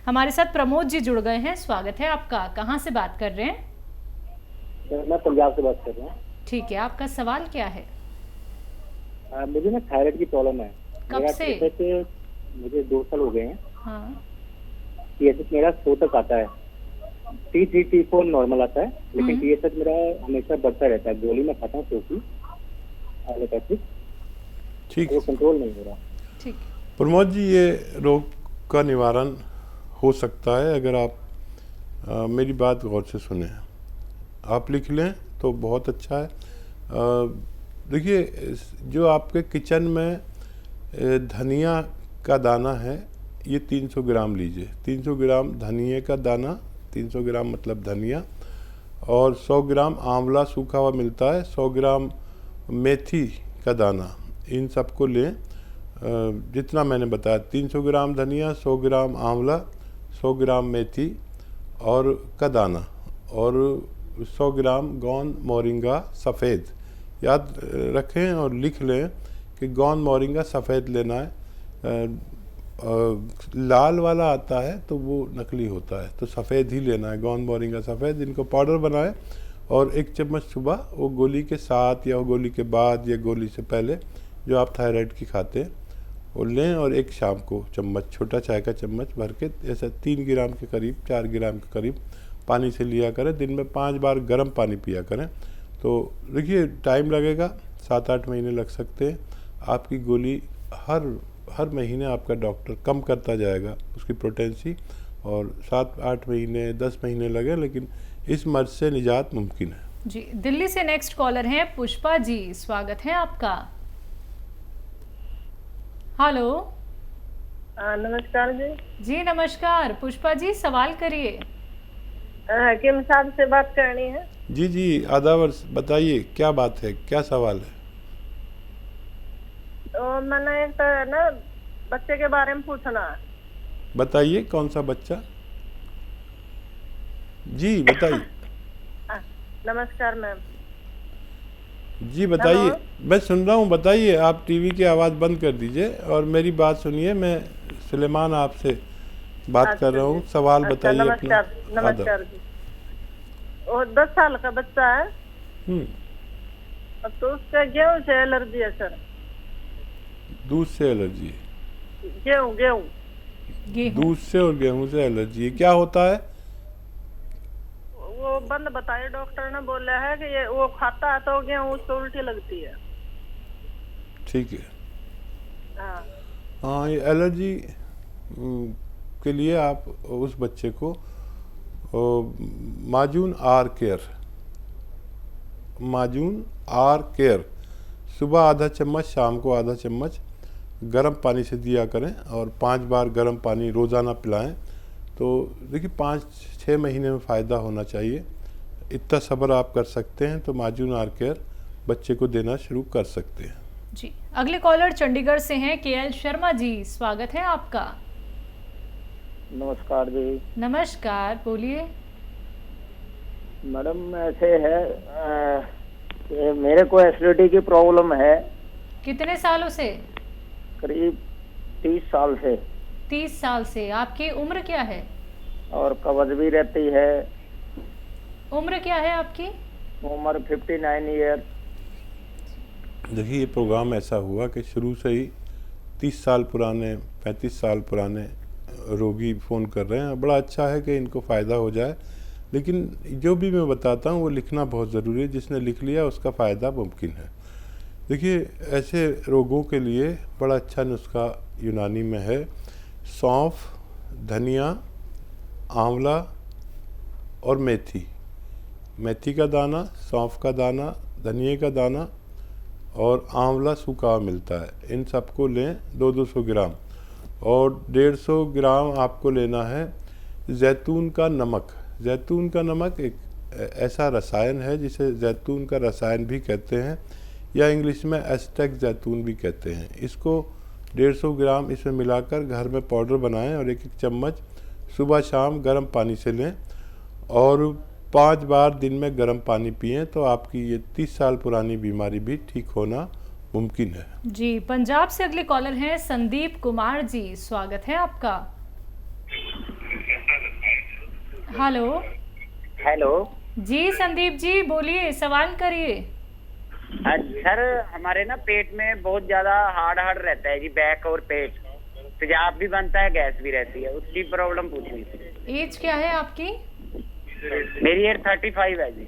हमारे साथ प्रमोद जी जुड़ गए हैं, स्वागत है आपका। कहाँ से बात कर रहे हैं? मैं पंजाब से बात कर रहा हूँ। ठीक है, आपका सवाल क्या है? मुझे ना थायराइड की प्रॉब्लम है। कब मेरा से? मुझे 2 साल हो गए हैं। हाँ। TSH मेरा 100 तक आता है। T3 T4 नॉर्मल आता है, लेकिन हम्म। TSH मेरा हमेशा बढ़ता रहता है। गोली में खाता हूँ क्योंकि एलोपैथिक, ठीक। वो कंट्रोल नहीं हो रहा। ठीक। प्रमोद जी, ये रोग का निवारण हो सकता है अगर आप मेरी बात गौर से सुने। आप लिख लें तो बहुत अच्छा है। देखिए, जो आपके किचन में धनिया का दाना है, ये 300 ग्राम लीजिए। 300 ग्राम धनिए का दाना, 300 ग्राम मतलब धनिया, और 100 ग्राम आंवला सूखा हुआ मिलता है, 100 ग्राम मेथी का दाना, इन सबको लें। जितना मैंने बताया, 300 ग्राम धनिया, 100 ग्राम आंवला, 100 ग्राम मेथी और का दाना, और 100 ग्राम गोंद मोरिंगा सफ़ेद। याद रखें और लिख लें कि गोंद मोरिंगा सफ़ेद लेना है। लाल वाला आता है तो वो नकली होता है, तो सफ़ेद ही लेना है, गोंद मोरिंगा सफ़ेद। इनको पाउडर बनाएं और 1 चम्मच सुबह, वो गोली के साथ या वो गोली के बाद या गोली से पहले जो आप थायराइड की खाते हैं वो लें, और 1 शाम को चम्मच, छोटा चाय का चम्मच भर के, ऐसा 3 ग्राम के करीब, 4 ग्राम के करीब पानी से लिया करें। दिन में 5 बार गर्म पानी पिया करें। तो देखिए, टाइम लगेगा, 7-8 महीने लग सकते हैं। आपकी गोली हर महीने आपका डॉक्टर कम करता जाएगा उसकी पोटेंसी, और 7-8 महीने 10 महीने लगे, लेकिन इस मर्ज से निजात मुमकिन है। जी, दिल्ली से नेक्स्ट कॉलर हैं पुष्पा जी, स्वागत है आपका। हेलो। नमस्कार जी। जी नमस्कार पुष्पा जी, सवाल करिए। हकीम साहब से बात करनी है। जी जी, आदावर, बताइए क्या बात है, क्या सवाल है? तो मैंने एक तो ना बच्चे के बारे में पूछना है। बताइए, कौन सा बच्चा? जी बताइए। नमस्कार मैम। जी बताइए, मैं सुन रहा हूँ, बताइए। आप टीवी की आवाज़ बंद कर दीजिए और मेरी बात सुनिए। मैं सुलेमान आपसे बात कर रहा हूँ। सवाल बताइए अपना। नमस्कार। नमस्कार जी। वो 10 साल का बच्चा है, तो उसका गेहूं से एलर्जी है सर। दूध से एलर्जी है? गेहूं गेहूं दूध से और गेहूं से एलर्जी है, क्या होता है? वो बंद बताइए, डॉक्टर ने बोला है कि ये वो खाता है तो गेहूं उसको उल्टी लगती है। ठीक है। हाँ। हाँ, ये एलर्जी के लिए आप उस बच्चे को माजून आर केयर सुबह आधा चम्मच, शाम को आधा चम्मच गर्म पानी से दिया करें, और 5 बार गर्म पानी रोज़ाना पिलाएं। तो देखिए, 5-6 महीने में फ़ायदा होना चाहिए। इतना सब्र आप कर सकते हैं तो माजून आर केयर बच्चे को देना शुरू कर सकते हैं। जी, अगले कॉलर चंडीगढ़ से हैं KL शर्मा जी, स्वागत है आपका। नमस्कार जी। नमस्कार, बोलिए। मैडम, ऐसे है कि मेरे को एसिडिटी की प्रॉब्लम है। कितने सालों से? करीब 30 साल से। 30 साल से। आपकी उम्र क्या है? और कब्ज भी रहती है। उम्र क्या है आपकी? उम्र 59 ईयर। देखिए, ये प्रोग्राम ऐसा हुआ कि शुरू से ही 30 साल पुराने, 35 साल पुराने रोगी फ़ोन कर रहे हैं। बड़ा अच्छा है कि इनको फ़ायदा हो जाए, लेकिन जो भी मैं बताता हूँ वो लिखना बहुत ज़रूरी है। जिसने लिख लिया उसका फ़ायदा मुमकिन है। देखिए, ऐसे रोगों के लिए बड़ा अच्छा नुस्खा यूनानी में है। सौंफ, धनिया, आंवला और मेथी का दाना, सौंफ का दाना, धनिए का दाना और आंवला सूखा मिलता है। इन सबको लें 200 ग्राम, और 150 ग्राम आपको लेना है जैतून का नमक। जैतून का नमक एक ऐसा रसायन है जिसे जैतून का रसायन भी कहते हैं, या इंग्लिश में एस्टेक जैतून भी कहते हैं। इसको 150 ग्राम इसमें मिलाकर घर में पाउडर बनाएं, और 1-1 चम्मच सुबह शाम गर्म पानी से लें, और 5 बार दिन में गर्म पानी पिएं, तो आपकी ये 30 साल पुरानी बीमारी भी ठीक होना मुमकिन है। जी, पंजाब से अगले कॉलर हैं संदीप कुमार जी, स्वागत है आपका। हेलो। हेलो। जी संदीप जी बोलिए, सवाल करिए। सर हमारे ना पेट में बहुत ज्यादा हार्ड हार्ड रहता है जी, बैक और पेट, तेजाब भी बनता है, गैस भी रहती है, उसकी प्रॉब्लम पूछनी थी। एज क्या है आपकी? मेरी एज 35 है जी।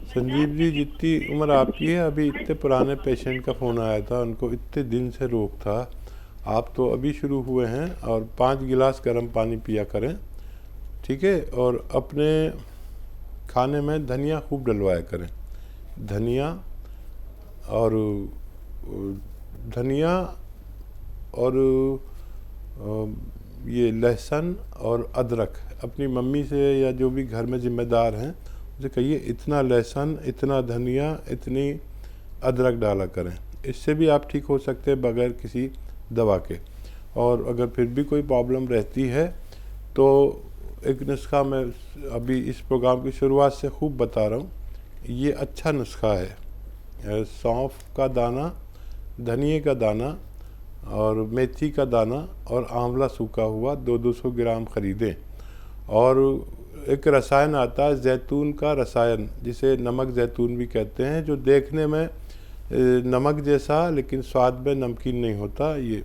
संजीव जी, जितनी उम्र आपकी है, अभी इतने पुराने पेशेंट का फ़ोन आया था, उनको इतने दिन से रोग था। आप तो अभी शुरू हुए हैं, और 5 गिलास गर्म पानी पिया करें, ठीक है? और अपने खाने में धनिया खूब डलवाया करें। धनिया और धनिया और ये लहसुन और अदरक, अपनी मम्मी से या जो भी घर में ज़िम्मेदार हैं उसे कहिए इतना लहसुन, इतना धनिया, इतनी अदरक डाला करें। इससे भी आप ठीक हो सकते हैं बगैर किसी दवा के। और अगर फिर भी कोई प्रॉब्लम रहती है तो एक नुस्खा मैं अभी इस प्रोग्राम की शुरुआत से खूब बता रहा हूँ, ये अच्छा नुस्खा है। सौंफ का दाना, धनिए का दाना और मेथी का दाना और आंवला सूखा हुआ 200 ग्राम ख़रीदें। और एक रसायन आता है जैतून का रसायन, जिसे नमक जैतून भी कहते हैं, जो देखने में नमक जैसा लेकिन स्वाद में नमकीन नहीं होता। ये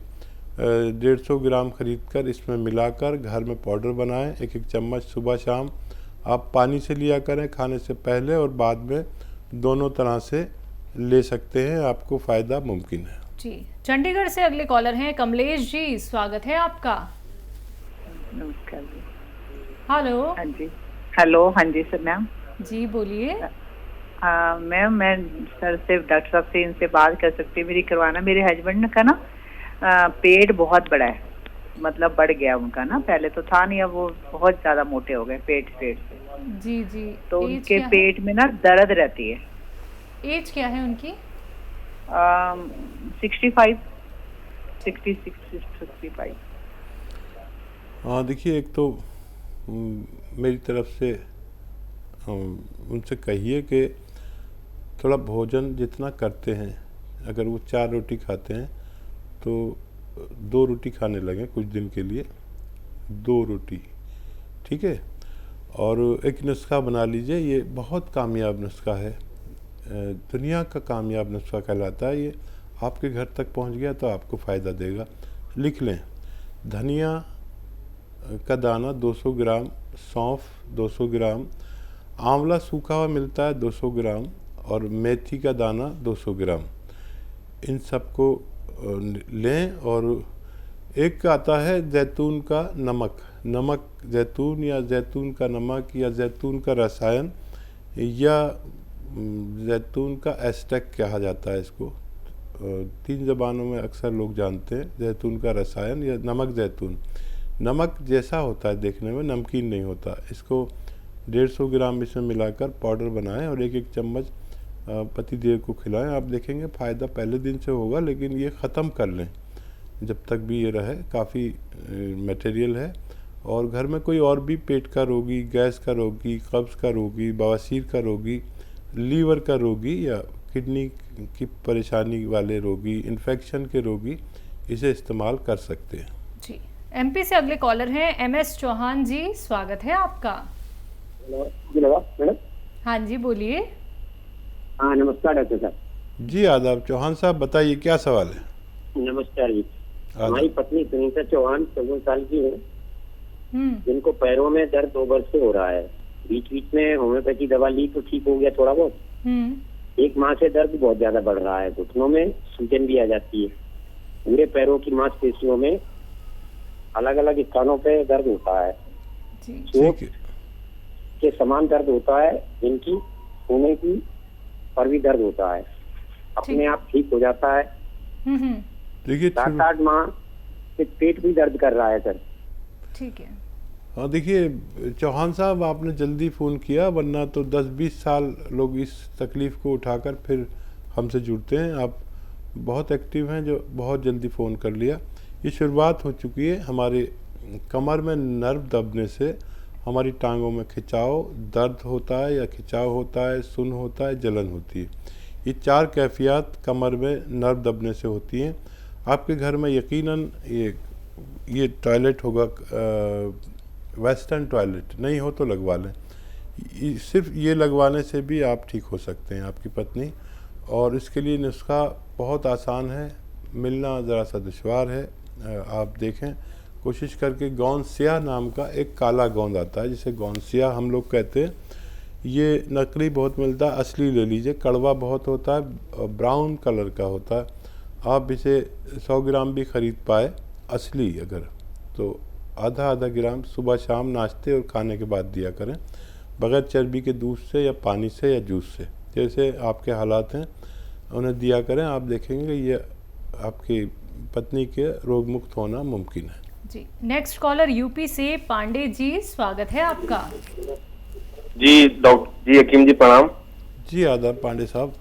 150 ग्राम ख़रीद कर इसमें मिलाकर घर में पाउडर बनाएं। एक चम्मच सुबह शाम आप पानी से लिया करें, खाने से पहले और बाद में, दोनों तरह से ले सकते हैं, आपको फ़ायदा मुमकिन है। जी, चंडीगढ़ से अगले कॉलर हैं कमलेश जी, स्वागत है आपका। नमस्कार जी। हेलो। हाँ जी। हेलो। हाँ जी सर। मैम जी बोलिए। मैम मैं सर से, डॉक्टर साहब से इनसे बात कर सकती हूँ? मेरी करवाना, मेरे हस्बैंड का ना पेट बहुत बड़ा है, मतलब बढ़ गया उनका ना, पहले तो था नहीं, अब वो बहुत ज्यादा मोटे हो गए पेट से। जी जी। तो उनके पेट में ना दर्द रहती है। एज क्या है उनकी? 65, 66, 65। हाँ देखिए, एक तो मेरी तरफ से उनसे कहिए कि थोड़ा भोजन जितना करते हैं, अगर वो 4 रोटी खाते हैं तो 2 रोटी खाने लगें कुछ दिन के लिए, 2 रोटी, ठीक है? और एक नुस्खा बना लीजिए, ये बहुत कामयाब नुस्खा है, दुनिया का कामयाब नुस्खा कहलाता है। ये आपके घर तक पहुंच गया तो आपको फ़ायदा देगा। लिख लें, धनिया का दाना 200 ग्राम, सौंफ 200 ग्राम, आंवला सूखा हुआ मिलता है 200 ग्राम, और मेथी का दाना 200 ग्राम। इन सबको लें। और एक आता है जैतून का नमक, नमक जैतून या जैतून का नमक या जैतून का रसायन या जैतून का एस्टेक कहा जाता है इसको, 3 ज़बानों में अक्सर लोग जानते हैं। जैतून का रसायन या नमक जैतून, नमक जैसा होता है देखने में, नमकीन नहीं होता। इसको 150 ग्राम इसमें मिलाकर पाउडर बनाएं और 1-1 चम्मच पति देव को खिलाएं। आप देखेंगे फ़ायदा पहले दिन से होगा, लेकिन ये ख़त्म कर लें जब तक भी ये रहे, काफ़ी मटेरियल है। और घर में कोई और भी पेट का रोगी, गैस का रोगी, कब्ज़ का रोगी, बवासीर का रोगी, लीवर का रोगी या किडनी की परेशानी वाले रोगी, इन्फेक्शन के रोगी इसे इस्तेमाल कर सकते हैं। जी, एमपी से अगले कॉलर हैं MS चौहान जी, स्वागत है आपका। मैडम। हाँ जी बोलिए। हाँ नमस्कार डॉक्टर साहब। जी आदाब। चौहान साहब बताइए, क्या सवाल है? नमस्कार जी। हमारी पत्नी सुनीता चौहान 14 साल की है, जिनको पैरों में दर्द 2 वर्ष से हो रहा है। बीच बीच में होम्योपैथी दवा ली तो ठीक हो गया थोड़ा बहुत। 1 माह से दर्द बहुत ज्यादा बढ़ रहा है, घुटनों में सूजन भी आ जाती है, पूरे पैरों की मांसपेशियों में अलग अलग स्थानों पे दर्द होता है, चोट के समान दर्द होता है, जिनकी होने की पर भी दर्द होता है, अपने आप ठीक हो जाता है। देखिए 7-8 माह से पेट भी दर्द कर रहा है सर। ठीक है। हाँ देखिए चौहान साहब, आपने जल्दी फ़ोन किया, वरना तो 10-20 साल लोग इस तकलीफ़ को उठाकर फिर हमसे जुड़ते हैं। आप बहुत एक्टिव हैं जो बहुत जल्दी फ़ोन कर लिया। ये शुरुआत हो चुकी है हमारे कमर में नर्व दबने से, हमारी टांगों में खिंचाव, दर्द होता है या खिंचाव होता है, सुन होता है, जलन होती है। ये 4 कैफियत कमर में नर्व दबने से होती हैं। आपके घर में यकीनन ये टॉयलेट होगा वेस्टर्न टॉयलेट नहीं हो तो लगवा लें। सिर्फ ये लगवाने से भी आप ठीक हो सकते हैं आपकी पत्नी। और इसके लिए नुस्खा बहुत आसान है, मिलना ज़रा सा दुश्वार है। आप देखें कोशिश करके, गोंद स्याह नाम का एक काला गोंद आता है जिसे गोंद स्याह हम लोग कहते हैं। ये नकली बहुत मिलता है, असली ले लीजिए। कड़वा बहुत होता है, ब्राउन कलर का होता है। आप इसे 100 ग्राम भी ख़रीद पाए असली अगर, तो आधा आधा ग्राम सुबह शाम नाश्ते और खाने के बाद दिया करें, बग़ैर चर्बी के दूध से या पानी से या जूस से, जैसे आपके हालात हैं उन्हें दिया करें। आप देखेंगे ये आपकी पत्नी के रोग मुक्त होना मुमकिन है। जी, नेक्स्ट कॉलर यूपी से पांडे जी, स्वागत है आपका। जी डॉक्टर जी, हकीम जी प्रणाम। जी आदाब पांडे साहब।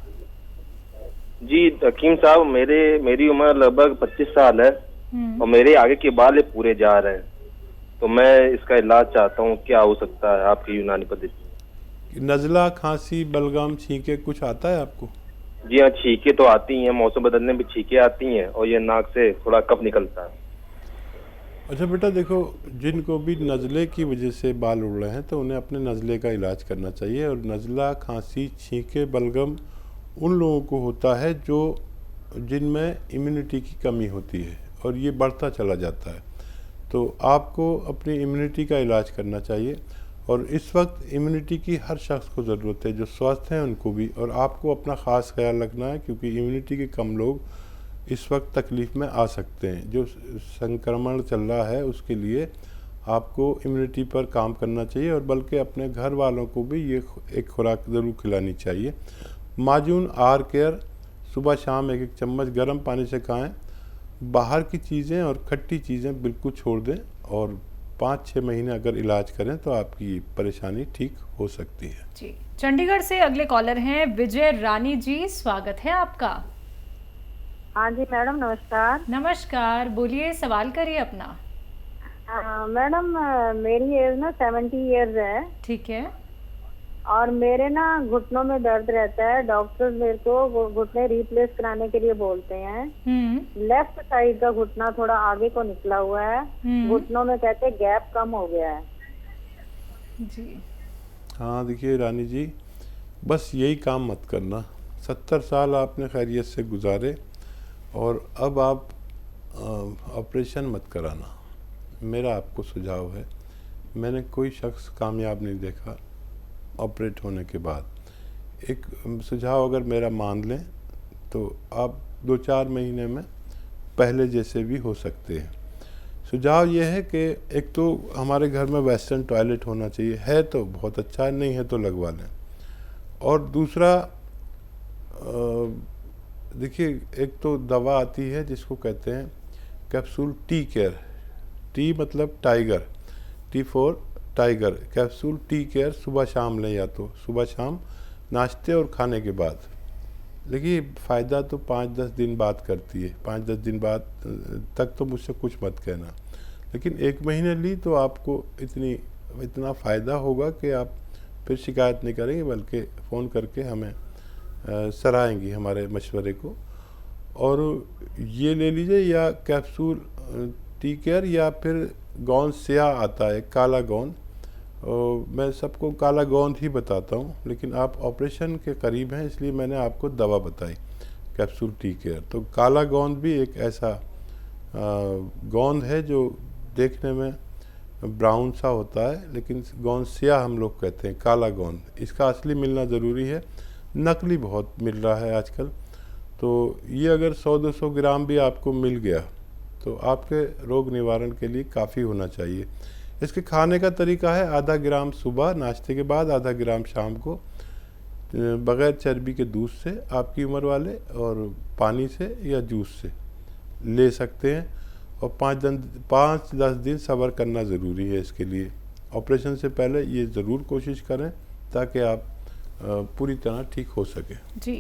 जी हकीम साहब, मेरी उम्र लगभग 25 साल है और मेरे आगे के बाल पूरे जा रहे हैं, तो मैं इसका इलाज चाहता हूँ, क्या हो सकता है आपकी यूनानी पद्धति? नज़ला, खांसी, बलगम, छींके कुछ आता है आपको? जी हाँ, छींके तो आती हैं, मौसम बदलने में छींके आती हैं और ये नाक से थोड़ा कफ निकलता है। अच्छा बेटा देखो, जिनको भी नज़ले की वजह से बाल उड़ रहे हैं तो उन्हें अपने नज़ले का इलाज करना चाहिए। और नज़ला, खांसी, छींके, बलगम उन लोगों को होता है जिनमें इम्यूनिटी की कमी होती है और ये बढ़ता चला जाता है। तो आपको अपनी इम्यूनिटी का इलाज करना चाहिए। और इस वक्त इम्यूनिटी की हर शख्स को ज़रूरत है, जो स्वस्थ हैं उनको भी, और आपको अपना ख़ास ख्याल रखना है, क्योंकि इम्यूनिटी के कम लोग इस वक्त तकलीफ़ में आ सकते हैं। जो संक्रमण चल रहा है उसके लिए आपको इम्यूनिटी पर काम करना चाहिए, और बल्कि अपने घर वालों को भी ये एक खुराक ज़रूर खिलानी चाहिए। माजून आहार केयर सुबह शाम 1-1 चम्मच गर्म पानी से खाएं। बाहर की चीज़ें और खट्टी चीज़ें बिल्कुल छोड़ दें, और 5-6 महीने अगर इलाज करें तो आपकी परेशानी ठीक हो सकती है। जी, चंडीगढ़ से अगले कॉलर हैं विजय रानी जी, स्वागत है आपका। हाँ जी मैडम, नमस्कार। नमस्कार, बोलिए, सवाल करिए अपना। मैडम मेरी एज ना 70 इयर्स है। ठीक है। और मेरे ना घुटनों में दर्द रहता है। डॉक्टर मेरे को घुटने रिप्लेस कराने के लिए बोलते हैं। लेफ्ट साइड का घुटना थोड़ा आगे को निकला हुआ है। घुटनों में कहते हैं गैप कम हो गया है। जी हाँ देखिए रानी जी, बस यही काम मत करना। 70 साल आपने खैरियत से गुजारे और अब आप ऑपरेशन मत कराना। मेरा आपको सुझाव है, मैंने कोई शख्स कामयाब नहीं देखा ऑपरेट होने के बाद। एक सुझाव अगर मेरा मान लें तो आप 2-4 महीने में पहले जैसे भी हो सकते हैं। सुझाव ये है कि एक तो हमारे घर में वेस्टर्न टॉयलेट होना चाहिए, है तो बहुत अच्छा है, नहीं है तो लगवा लें। और दूसरा देखिए, एक तो दवा आती है जिसको कहते हैं कैप्सूल टी केयर। टी मतलब tiger, T for tiger. Capsule tea care सुबह शाम लें, या तो सुबह शाम नाश्ते और खाने के बाद। देखिए फ़ायदा तो 5-10 दिन बाद करती है, 5-10 दिन बाद तक तो मुझसे कुछ मत कहना, लेकिन 1 महीने ली तो आपको इतना फ़ायदा होगा कि आप फिर शिकायत नहीं करेंगे, बल्कि फ़ोन करके हमें सराहेंगी हमारे मशवरे को। और ये ले लीजिए, या कैप्सूल टी केयर, या फिर गोंद स्याह आता है, काला गोंद। मैं सबको काला गोंद ही बताता हूँ, लेकिन आप ऑपरेशन के करीब हैं इसलिए मैंने आपको दवा बताई कैप्सूल टी केयर। तो काला गोंद भी एक ऐसा गोंद है जो देखने में ब्राउन सा होता है, लेकिन गोंद स्याह हम लोग कहते हैं, काला गोंद। इसका असली मिलना ज़रूरी है, नकली बहुत मिल रहा है आजकल। तो ये अगर 100-200 ग्राम भी आपको मिल गया तो आपके रोग निवारण के लिए काफ़ी होना चाहिए। इसके खाने का तरीका है, आधा ग्राम सुबह नाश्ते के बाद, आधा ग्राम शाम को, बग़ैर चर्बी के दूध से आपकी उम्र वाले, और पानी से या जूस से ले सकते हैं। और 5-10 दिन सब्र करना ज़रूरी है इसके लिए। ऑपरेशन से पहले ये ज़रूर कोशिश करें ताकि आप पूरी तरह ठीक हो सके। जी।